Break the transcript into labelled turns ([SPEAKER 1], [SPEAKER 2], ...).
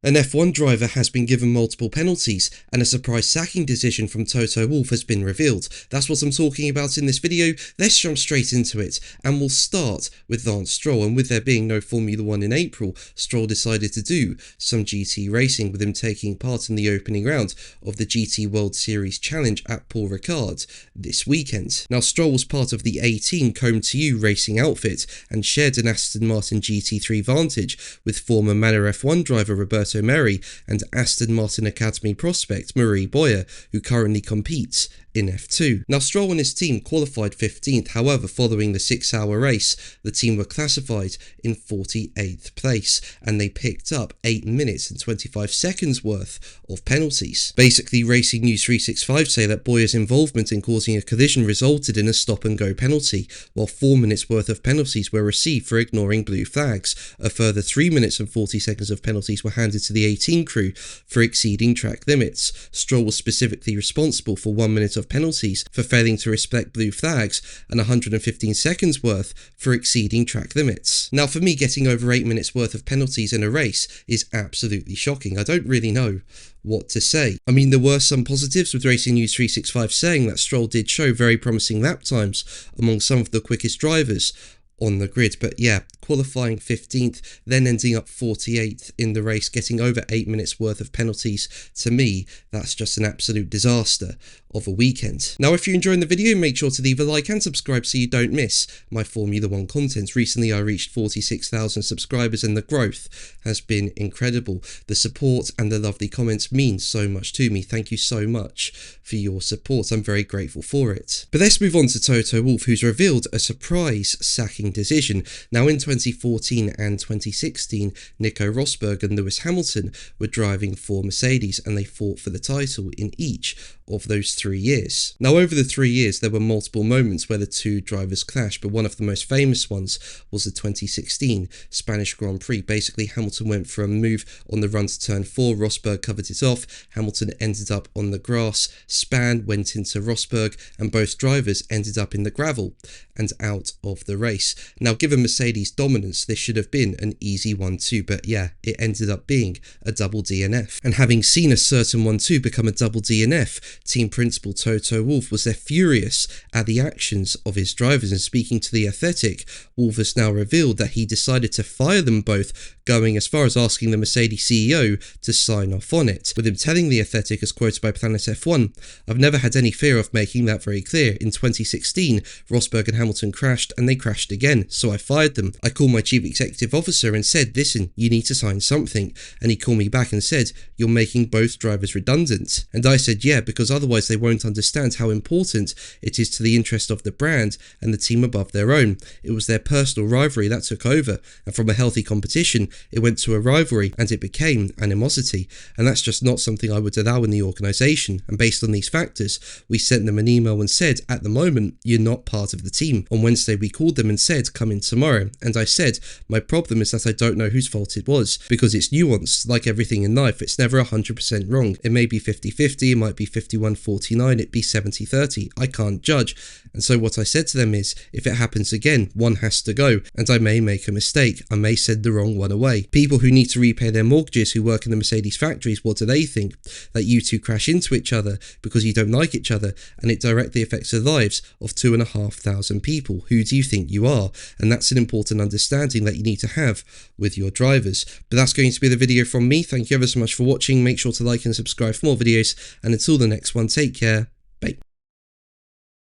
[SPEAKER 1] An F1 driver has been given multiple penalties, and a surprise sacking decision from Toto Wolff has been revealed. That's what I'm talking about in this video. Let's jump straight into it, and we'll start with Lance Stroll. And with there being no Formula 1 in April, Stroll decided to do some GT racing, with him taking part in the opening round of the GT World Series Challenge at Paul Ricard this weekend. Now, Stroll was part of the A-Team Comb to You racing outfit and shared an Aston Martin GT3 Vantage with former Manor F1 driver Roberto Merhi and Aston Martin Academy prospect Marie Boyer, who currently competes in F2. Now, Stroll and his team qualified 15th, however, following the 6-hour race, the team were classified in 48th place, and they picked up 8 minutes and 25 seconds worth of penalties. Basically, Racing News 365 say that Boyer's involvement in causing a collision resulted in a stop-and-go penalty, while 4 minutes worth of penalties were received for ignoring blue flags. A further 3 minutes and 40 seconds of penalties were handed to the 18 crew for exceeding track limits. Stroll was specifically responsible for 1 minute of penalties for failing to respect blue flags and 115 seconds worth for exceeding track limits. Now, for me, getting over 8 minutes worth of penalties in a race is absolutely shocking. I don't really know what to say. I mean, there were some positives, with Racing News 365 saying that Stroll did show very promising lap times among some of the quickest drivers on the grid, but yeah, qualifying 15th, then ending up 48th in the race, getting over 8 minutes worth of penalties. To me, that's just an absolute disaster of a weekend. Now, if you're enjoying the video, make sure to leave a like and subscribe so you don't miss my Formula 1 content. Recently, I reached 46,000 subscribers and the growth has been incredible. The support and the lovely comments mean so much to me. Thank you so much for your support. I'm very grateful for it. But let's move on to Toto Wolff, who's revealed a surprise sacking decision. Now, in 2014 and 2016, Nico Rosberg and Lewis Hamilton were driving for Mercedes, and they fought for the title in each of those 3 years. Now, over the 3 years, there were multiple moments where the two drivers clashed, but one of the most famous ones was the 2016 Spanish Grand Prix. Basically, Hamilton went for a move on the run to turn 4, Rosberg covered it off, Hamilton ended up on the grass, span went into Rosberg, and both drivers ended up in the gravel and out of the race. Now, given Mercedes' dominance, this should have been an easy 1-2, but yeah, it ended up being a double DNF. And having seen a certain 1-2 become a double DNF, team principal Toto Wolff was there furious at the actions of his drivers, and speaking to The Athletic, Wolff has now revealed that he decided to fire them both, going as far as asking the Mercedes CEO to sign off on it, with him telling The Athletic, as quoted by Planet F1, "I've never had any fear of making that very clear. In 2016, Rosberg and Hamilton crashed, and they crashed again, so I fired them. I called my chief executive officer and said, listen, you need to sign something, and he called me back and said, you're making both drivers redundant. And I said, yeah, because otherwise they won't understand how important it is to the interest of the brand and the team above their own. It was their personal rivalry that took over, and from a healthy competition, it went to a rivalry, and it became animosity, and that's just not something I would allow in the organisation. And based on these factors, we sent them an email and said, at the moment, you're not part of the team. On Wednesday, we called them and said, come in tomorrow. And I said, my problem is that I don't know whose fault it was, because it's nuanced. Like everything in life, it's never 100% wrong. It may be 50-50, it might be 51-49, it'd be 70-30. I can't judge. And so what I said to them is, if it happens again, one has to go, and I may make a mistake. I may send the wrong one away. People who need to repay their mortgages, who work in the Mercedes factories, what do they think? That you two crash into each other because you don't like each other, and it directly affects the lives of 2,500 people. Who do you think you are? And that's an important understanding that you need to have with your drivers. But that's going to be the video from me. Thank you ever so much for watching. Make sure to like and subscribe for more videos, and until the next one, take care.